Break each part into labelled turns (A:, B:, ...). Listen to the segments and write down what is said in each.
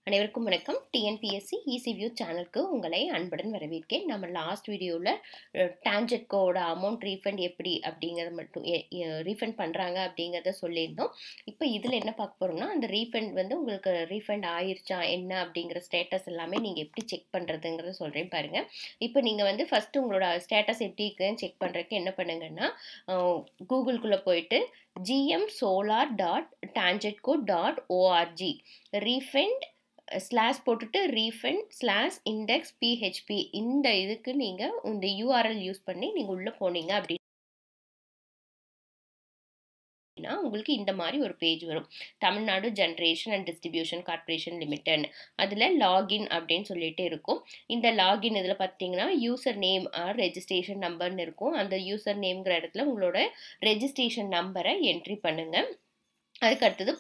A: அனைவருக்கும் வணக்கம். TNPSC easy view சேனலுக்கு உங்களை அன்புடன் வரவேற்கிறேன். நம்ம லாஸ்ட் வீடியோவில் டான்ஜெட்கோட அமௌண்ட் ரீஃபண்ட் எப்படி அப்படிங்கிறத மட்டும் ரீஃபண்ட் பண்ணுறாங்க அப்படிங்கிறத சொல்லியிருந்தோம். இப்போ இதில் என்ன பார்க்க போகிறோம்னா, அந்த ரீஃபண்ட் வந்து உங்களுக்கு ரீஃபண்ட் ஆயிருச்சா என்ன அப்படிங்கிற ஸ்டேட்டஸ் எல்லாமே நீங்கள் எப்படி செக் பண்ணுறதுங்கிறத சொல்கிறேன் பாருங்கள். இப்போ நீங்கள் வந்து ஃபஸ்ட்டு உங்களோட ஸ்டேட்டஸ் எப்படி இருக்குன்னு செக் பண்ணுறதுக்கு என்ன பண்ணுங்கன்னா, கூகுளுக்குள்ளே போயிட்டு gmsolar.tangentco.org ரீஃபண்ட் ஸ்லாஷ் போட்டுட்டு ரீஃபண்ட் ஸ்லாஷ் இண்டெக்ஸ் பிஹெச்பி இந்த இதுக்கு நீங்கள் இந்த யூஆர்எல் யூஸ் பண்ணி நீங்கள் உள்ளே போனீங்க அப்படின்னா உங்களுக்கு இந்த மாதிரி ஒரு பேஜ் வரும். Tamil Nadu generation and distribution corporation limited அதில் லாகின் அப்படின்னு சொல்லிட்டு இருக்கும். இந்த லாகின் இதில் பார்த்தீங்கன்னா யூசர் நேம் ஆர் ரெஜிஸ்ட்ரேஷன் நம்பர்னு இருக்கும். அந்த யூசர் நேம்ங்கிற இடத்துல உங்களோட ரெஜிஸ்ட்ரேஷன் நம்பரை என்ட்ரி பண்ணுங்கள். அதுக்கு அடுத்தது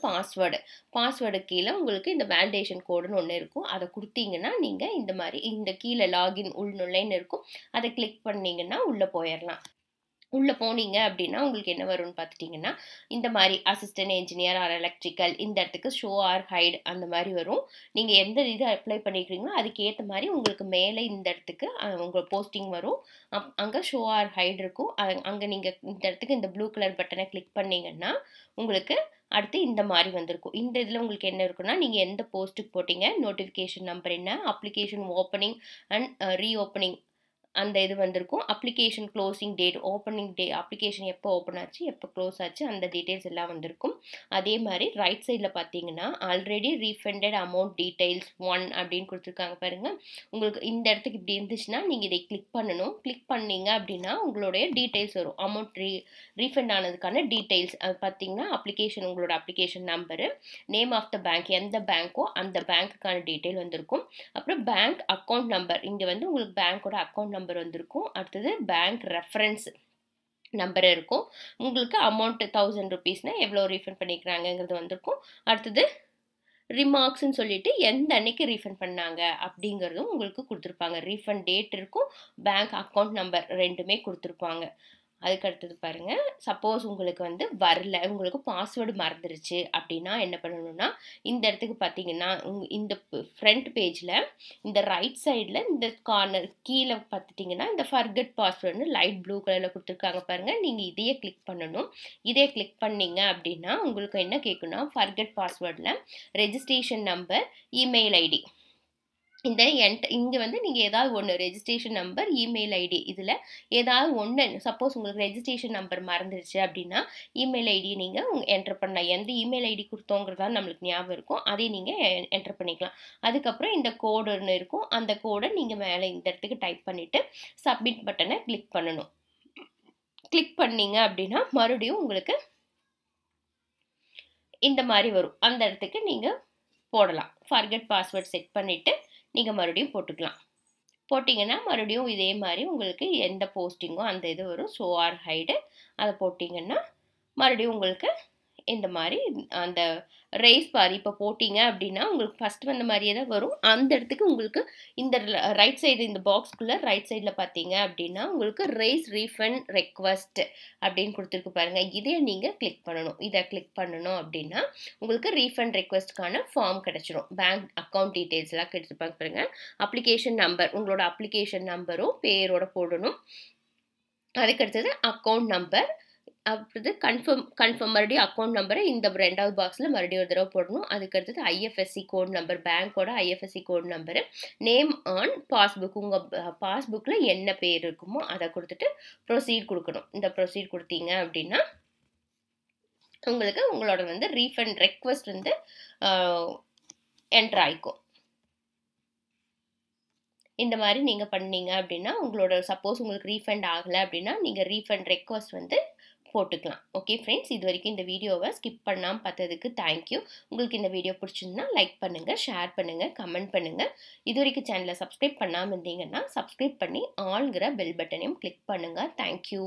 A: பாஸ்வேர்டு கீழே உங்களுக்கு இந்த வேலிடேஷன் கோடுன்னு ஒன்று இருக்கும். அதை கொடுத்தீங்கன்னா நீங்கள் இந்த மாதிரி இந்த கீழே லாகின் உள்நுழைன்னு இருக்கும். அதை கிளிக் பண்ணிங்கன்னா உள்ளே போயிடலாம். உள்ளே போனீங்க அப்படின்னா உங்களுக்கு என்ன வரும்னு பார்த்துட்டிங்கன்னா, இந்த மாதிரி அசிஸ்டன்ட் என்ஜினியர் ஆர் எலக்ட்ரிக்கல் இந்த இடத்துக்கு ஷோ ஆர் ஹைட் அந்த மாதிரி வரும். நீங்கள் எந்த இது அப்ளை பண்ணிக்கிறீங்களோ அதுக்கேற்ற மாதிரி உங்களுக்கு மேலே இந்த இடத்துக்கு உங்கள் போஸ்டிங் வரும். அங்கே ஷோ ஆர் ஹைட் இருக்கும். அங்கே நீங்கள் இந்த இடத்துக்கு இந்த ப்ளூ கலர் பட்டனை கிளிக் பண்ணிங்கன்னா உங்களுக்கு அடுத்து இந்த மாதிரி வந்திருக்கும். இந்த இதில் உங்களுக்கு என்ன இருக்குன்னா, நீங்கள் எந்த போஸ்ட்டுக்கு போட்டிங்க, நோட்டிஃபிகேஷன் நம்பர் என்ன, அப்ளிகேஷன் ஓப்பனிங் அண்ட் ரீஓப்பனிங் அந்த இது வந்திருக்கும். அப்ளிகேஷன் க்ளோசிங் டேட், ஓப்பனிங் டே, அப்ளிகேஷன் எப்போ ஓப்பன் ஆச்சு எப்போ க்ளோஸ் ஆச்சு அந்த டீட்டெயில்ஸ் எல்லாம் வந்திருக்கும். அதே மாதிரி ரைட் சைடில் பார்த்தீங்கன்னா ஆல்ரெடி ரீஃபண்டட் அமௌண்ட் டீட்டெயில்ஸ் 1 அப்படின்னு கொடுத்துருக்காங்க பாருங்கள். உங்களுக்கு இந்த இடத்துக்கு இப்படி இருந்துச்சுன்னா நீங்கள் இதை கிளிக் பண்ணணும். கிளிக் பண்ணீங்க அப்படின்னா உங்களுடைய டீட்டெயில்ஸ் வரும். அமௌண்ட் ரீஃபண்ட் ஆனதுக்கான டீட்டெயில்ஸ் அது பார்த்தீங்கன்னா அப்ளிகேஷன், உங்களோட application number, name of the bank, எந்த பேங்க்கோ அந்த பேங்க்குக்கான டீட்டெயில் வந்திருக்கும். அப்புறம் பேங்க் அக்கௌண்ட் நம்பர், இங்கே வந்து உங்களுக்கு பேங்க்கோட அக்கௌண்ட் நம்பர் வந்திருக்கும். அடுத்தது பேங்க் ரெஃபரன்ஸ் நம்பர் இருக்கும். உங்களுக்கு அமௌண்ட் 1000 ருபீஸ்னா எவ்வளோ ரீஃபண்ட் பண்ணிக்கிறாங்கிறது வந்திருக்கும். அடுத்தது ரிமார்க்ஸ்ன்னு சொல்லிட்டு எந்த அன்னைக்கு ரீஃபண்ட் பண்ணாங்க அப்படிங்கிறதும் உங்களுக்கு கொடுத்துருப்பாங்க. ரீஃபண்ட் டேட் இருக்கும், பேங்க் அக்கௌண்ட் நம்பர் ரெண்டுமே கொடுத்துருப்பாங்க. அதுக்கு அடுத்தது பாருங்கள், சப்போஸ் உங்களுக்கு வந்து வரல, உங்களுக்கு பாஸ்வேர்டு மறந்துருச்சு அப்படின்னா என்ன பண்ணணும்னா, இந்த இடத்துக்கு பார்த்தீங்கன்னா இந்த ஃப்ரண்ட் பேஜில் இந்த ரைட் சைடில் இந்த கார்னர் கீழே பார்த்துட்டிங்கன்னா இந்த ஃபர்கெட் பாஸ்வேர்டுன்னு லைட் ப்ளூ கலரில் கொடுத்துருக்காங்க பாருங்கள். நீங்கள் இதையே கிளிக் பண்ணணும். இதே கிளிக் பண்ணீங்க அப்படின்னா உங்களுக்கு என்ன கேட்குன்னா, ஃபர்கெட் பாஸ்வேர்டில் ரெஜிஸ்ட்ரேஷன் நம்பர், இமெயில் ஐடி இந்த இங்கே வந்து நீங்கள் ஏதாவது ஒன்று ரெஜிஸ்ட்ரேஷன் நம்பர், இமெயில் ஐடி இதில் ஏதாவது ஒன்று, சப்போஸ் உங்களுக்கு ரெஜிஸ்ட்ரேஷன் நம்பர் மறந்துடுச்சு அப்படின்னா இமெயில் ஐடியை நீங்கள் என்டர் பண்ணலாம். எந்த இமெயில் ஐடி கொடுத்தோங்கிறதா நம்மளுக்கு ஞாபகம் இருக்கும், அதை நீங்கள் என்டர் பண்ணிக்கலாம். அதுக்கப்புறம் இந்த கோடு ஒன்று இருக்கும், அந்த கோடை நீங்கள் மேலே இந்த இடத்துக்கு டைப் பண்ணிவிட்டு சப்மிட் பட்டனை கிளிக் பண்ணணும். கிளிக் பண்ணீங்க அப்படின்னா மறுபடியும் உங்களுக்கு இந்த மாதிரி வரும். அந்த இடத்துக்கு நீங்கள் போடலாம். ஃபர்கெட் பாஸ்வேர்ட் செட் பண்ணிவிட்டு நீங்கள் மறுபடியும் போட்டுக்கலாம். போட்டிங்கன்னா மறுபடியும் இதே மாதிரி உங்களுக்கு எந்த போஸ்டிங்கோ அந்த இது வரும். ஷோ ஆர் ஹைடு அதை போட்டிங்கன்னா மறுபடியும் உங்களுக்கு இந்த மாதிரி அந்த ரேஸ் பார் இப்போ போட்டிங்க அப்படின்னா உங்களுக்கு ஃபஸ்ட் வந்த மாதிரியே தான் வரும். அந்த இடத்துக்கு உங்களுக்கு இந்த ரைட் சைடு இந்த பாக்ஸ்குள்ளே ரைட் சைடில் பார்த்தீங்க அப்படின்னா உங்களுக்கு ரேஸ் ரீஃபண்ட் ரெக்வஸ்ட் அப்படின்னு கொடுத்துருக்கு பாருங்கள். இதே நீங்கள் கிளிக் பண்ணணும். இதை கிளிக் பண்ணணும் அப்படின்னா உங்களுக்கு ரீஃபண்ட் ரெக்வஸ்ட்கான ஃபார்ம் கிடச்சிரும். பேங்க் அக்கௌண்ட் டீட்டெயில்ஸ்லாம் கிடைச்சிருப்பாங்க பாருங்கள். அப்ளிகேஷன் நம்பர், உங்களோட அப்ளிகேஷன் நம்பரும் பேரோட போடணும். அதுக்கடுத்தது அக்கௌண்ட் நம்பர், அடுத்தது கன்ஃபார்ம் மறுபடியும் அக்கௌண்ட் நம்பரை இந்த 2வது பாக்ஸில் மறுபடியும் ஒரு தடவை போடணும். அதுக்கடுத்தது ஐஎஃப்எஸ்சி கோட் நம்பர், பேங்க்கோட IFSC code number, name on passbook, உங்கள் பாஸ்புக்கில் என்ன பேர் இருக்குமோ அதை கொடுத்துட்டு ப்ரொசீட் கொடுக்கணும். இந்த ப்ரொசீட் கொடுத்தீங்க அப்படின்னா உங்களுக்கு உங்களோட வந்து ரீஃபண்ட் ரெக்வஸ்ட் வந்து என்ட்ரு ஆகிக்கும். இந்த மாதிரி நீங்கள் பண்ணீங்க அப்படின்னா உங்களோட சப்போஸ் உங்களுக்கு ரீஃபண்ட் ஆகலை அப்படின்னா நீங்கள் ரீஃபண்ட் ரெக்வஸ்ட் வந்து போட்டுக்கலாம். ஓகே ஃப்ரெண்ட்ஸ், இது வரைக்கும் இந்த வீடியோவை ஸ்கிப் பண்ணாமல் பார்த்ததுக்கு தேங்க்யூ. உங்களுக்கு இந்த வீடியோ பிடிச்சிருந்தா லைக் பண்ணுங்கள், ஷேர் பண்ணுங்கள், கமெண்ட் பண்ணுங்கள். இது வரைக்கும் சேனலை சப்ஸ்கிரைப் பண்ணாமல் இருந்தீங்கன்னா சப்ஸ்கிரைப் பண்ணி ஆல்ங்கிற பெல் பட்டனையும் கிளிக் பண்ணுங்கள். தேங்க்யூ.